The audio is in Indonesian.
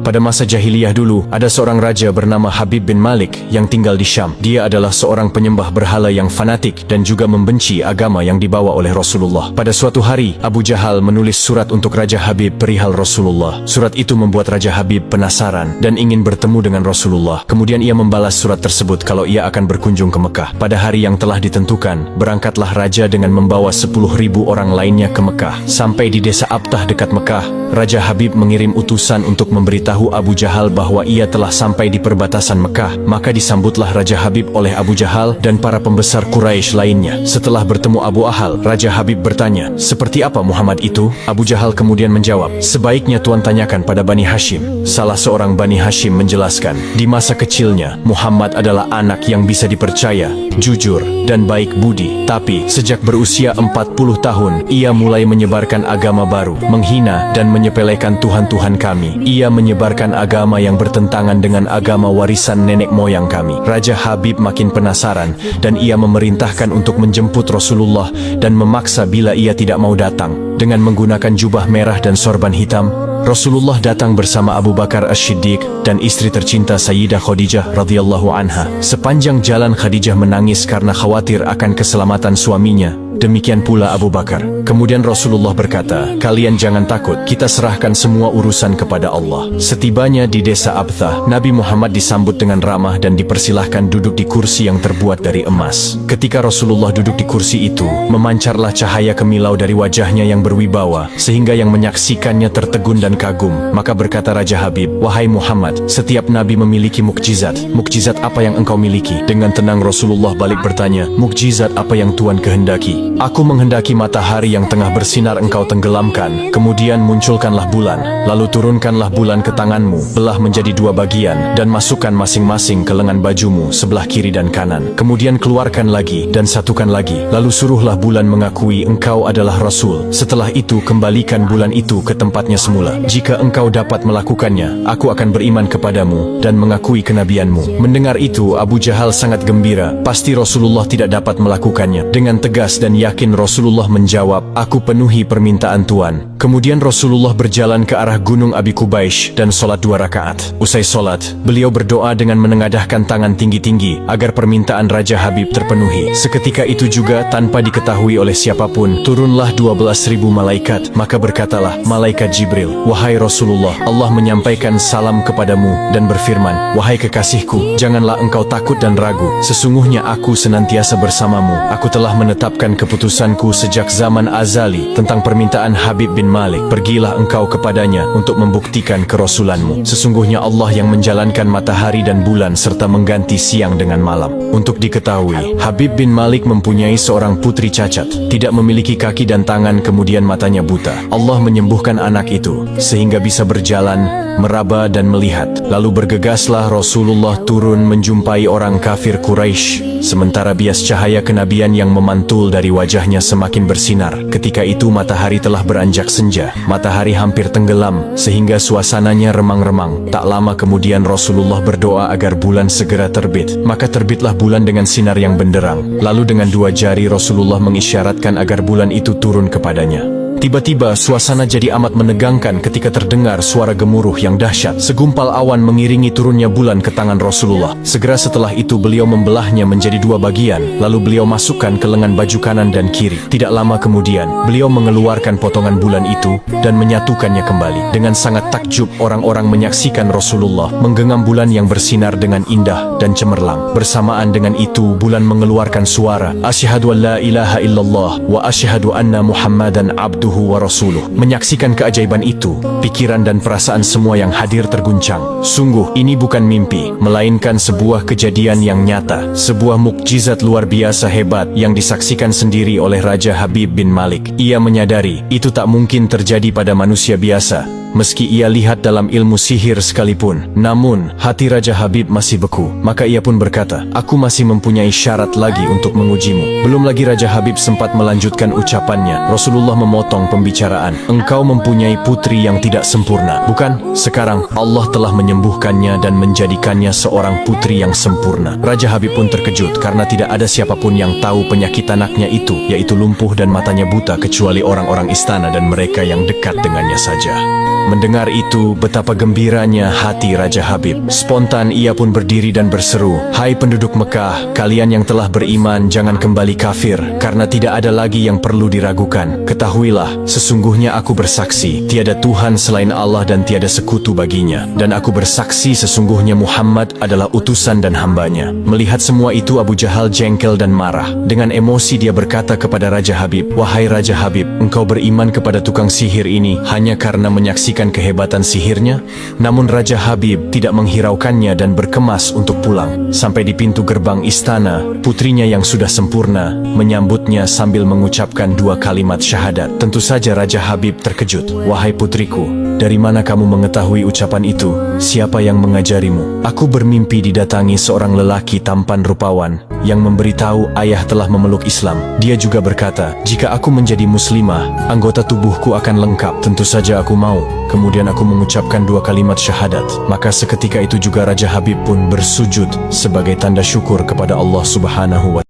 Pada masa jahiliyah dulu, ada seorang raja bernama Habib bin Malik yang tinggal di Syam. Dia adalah seorang penyembah berhala yang fanatik dan juga membenci agama yang dibawa oleh Rasulullah. Pada suatu hari, Abu Jahal menulis surat untuk Raja Habib perihal Rasulullah. Surat itu membuat Raja Habib penasaran dan ingin bertemu dengan Rasulullah. Kemudian ia membalas surat tersebut kalau ia akan berkunjung ke Mekah. Pada hari yang telah ditentukan, berangkatlah raja dengan membawa 10.000 orang lainnya ke Mekah. Sampai di desa Abtah dekat Mekah, Raja Habib mengirim utusan untuk memberitahu Abu Jahal bahwa ia telah sampai di perbatasan Mekah. Maka disambutlah Raja Habib oleh Abu Jahal dan para pembesar Quraisy lainnya. Setelah bertemu Abu Ahal, Raja Habib bertanya, "Seperti apa Muhammad itu?" Abu Jahal kemudian menjawab, "Sebaiknya Tuan tanyakan pada Bani Hashim." Salah seorang Bani Hashim menjelaskan, di masa kecilnya, Muhammad adalah anak yang bisa dipercaya, jujur, dan baik budi. Tapi, sejak berusia 40 tahun, ia mulai menyebarkan agama baru, menghina dan menyepelekan Tuhan-Tuhan kami. Ia menyebarkan agama yang bertentangan dengan agama warisan nenek moyang kami. Raja Habib makin penasaran dan ia memerintahkan untuk menjemput Rasulullah dan memaksa bila ia tidak mau datang. Dengan menggunakan jubah merah dan sorban hitam, Rasulullah datang bersama Abu Bakar As-Siddiq dan istri tercinta Sayyidah Khadijah radhiyallahu anha. Sepanjang jalan Khadijah menangis karena khawatir akan keselamatan suaminya. Demikian pula Abu Bakar. Kemudian Rasulullah berkata, "Kalian jangan takut, kita serahkan semua urusan kepada Allah." Setibanya di desa Abtah, Nabi Muhammad disambut dengan ramah dan dipersilahkan duduk di kursi yang terbuat dari emas. Ketika Rasulullah duduk di kursi itu, memancarlah cahaya kemilau dari wajahnya yang berwibawa, sehingga yang menyaksikannya tertegun dan kagum. Maka berkata Raja Habib, "Wahai Muhammad, setiap Nabi memiliki mukjizat. Mukjizat apa yang engkau miliki?" Dengan tenang Rasulullah balik bertanya, "Mukjizat apa yang Tuan kehendaki?" "Aku menghendaki matahari yang tengah bersinar engkau tenggelamkan, kemudian munculkanlah bulan, lalu turunkanlah bulan ke tanganmu, belah menjadi 2 bagian, dan masukkan masing-masing ke lengan bajumu sebelah kiri dan kanan. Kemudian keluarkan lagi, dan satukan lagi, lalu suruhlah bulan mengakui engkau adalah Rasul. Setelah itu kembalikan bulan itu ke tempatnya semula. Jika engkau dapat melakukannya, aku akan beriman kepadamu dan mengakui kenabianmu." Mendengar itu, Abu Jahal sangat gembira. Pasti Rasulullah tidak dapat melakukannya. Dengan tegas dan yakin Rasulullah menjawab, "Aku penuhi permintaan Tuan." Kemudian Rasulullah berjalan ke arah Gunung Abi Qubaish dan sholat 2 rakaat. Usai sholat, beliau berdoa dengan menengadahkan tangan tinggi-tinggi agar permintaan Raja Habib terpenuhi. Seketika itu juga, tanpa diketahui oleh siapapun, turunlah 12.000 malaikat. Maka berkatalah malaikat Jibril, "Wahai Rasulullah, Allah menyampaikan salam kepadamu dan berfirman, 'Wahai kekasihku, janganlah engkau takut dan ragu. Sesungguhnya aku senantiasa bersamamu. Aku telah menetapkan keputusanku sejak zaman azali tentang permintaan Habib bin Malik. Pergilah engkau kepadanya untuk membuktikan kerasulanmu. Sesungguhnya Allah yang menjalankan matahari dan bulan serta mengganti siang dengan malam.'" Untuk diketahui, Habib bin Malik mempunyai seorang putri cacat, tidak memiliki kaki dan tangan, kemudian matanya buta. Allah menyembuhkan anak itu sehingga bisa berjalan, meraba dan melihat. Lalu bergegaslah Rasulullah turun menjumpai orang kafir Quraisy. Sementara bias cahaya kenabian yang memantul dari wajahnya semakin bersinar. Ketika itu matahari telah beranjak senja. Matahari hampir tenggelam sehingga suasananya remang-remang. Tak lama kemudian Rasulullah berdoa agar bulan segera terbit. Maka terbitlah bulan dengan sinar yang benderang. Lalu dengan 2 jari Rasulullah mengisyaratkan agar bulan itu turun kepadanya. Tiba-tiba suasana jadi amat menegangkan ketika terdengar suara gemuruh yang dahsyat. Segumpal awan mengiringi turunnya bulan ke tangan Rasulullah. Segera setelah itu beliau membelahnya menjadi 2 bagian, lalu beliau masukkan ke lengan baju kanan dan kiri. Tidak lama kemudian, beliau mengeluarkan potongan bulan itu dan menyatukannya kembali. Dengan sangat takjub, orang-orang menyaksikan Rasulullah menggenggam bulan yang bersinar dengan indah dan cemerlang. Bersamaan dengan itu, bulan mengeluarkan suara, "Asyhadu an la ilaha illallah wa asyhadu anna Muhammadan abduhu wa rasuluh." Menyaksikan keajaiban itu, pikiran dan perasaan semua yang hadir terguncang. Sungguh, ini bukan mimpi, melainkan sebuah kejadian yang nyata, sebuah mukjizat luar biasa hebat yang disaksikan sendiri oleh Raja Habib bin Malik. Ia menyadari, itu tak mungkin terjadi pada manusia biasa. Meski ia lihat dalam ilmu sihir sekalipun, namun hati Raja Habib masih beku. Maka ia pun berkata, "Aku masih mempunyai syarat lagi untuk mengujimu." Belum lagi Raja Habib sempat melanjutkan ucapannya, Rasulullah memotong pembicaraan. "Engkau mempunyai putri yang tidak sempurna, bukan? Sekarang Allah telah menyembuhkannya dan menjadikannya seorang putri yang sempurna." Raja Habib pun terkejut karena tidak ada siapapun yang tahu penyakit anaknya itu, yaitu lumpuh dan matanya buta, kecuali orang-orang istana dan mereka yang dekat dengannya saja. Mendengar itu, betapa gembiranya hati Raja Habib. Spontan ia pun berdiri dan berseru, "Hai penduduk Mekah, kalian yang telah beriman jangan kembali kafir, karena tidak ada lagi yang perlu diragukan. Ketahuilah, sesungguhnya aku bersaksi, tiada Tuhan selain Allah dan tiada sekutu baginya. Dan aku bersaksi sesungguhnya Muhammad adalah utusan dan hambanya." Melihat semua itu, Abu Jahal jengkel dan marah. Dengan emosi dia berkata kepada Raja Habib, "Wahai Raja Habib, engkau beriman kepada tukang sihir ini hanya karena menyaksikan kehebatan sihirnya?" Namun Raja Habib tidak menghiraukannya dan berkemas untuk pulang. Sampai di pintu gerbang istana, putrinya yang sudah sempurna menyambutnya sambil mengucapkan 2 kalimat syahadat. Tentu saja Raja Habib terkejut. "Wahai putriku, dari mana kamu mengetahui ucapan itu? Siapa yang mengajarimu?" "Aku bermimpi didatangi seorang lelaki tampan rupawan yang memberitahu ayah telah memeluk Islam. Dia juga berkata, jika aku menjadi muslimah, anggota tubuhku akan lengkap. Tentu saja aku mau." Kemudian aku mengucapkan 2 kalimat syahadat. Maka seketika itu juga Raja Habib pun bersujud sebagai tanda syukur kepada Allah Subhanahu wa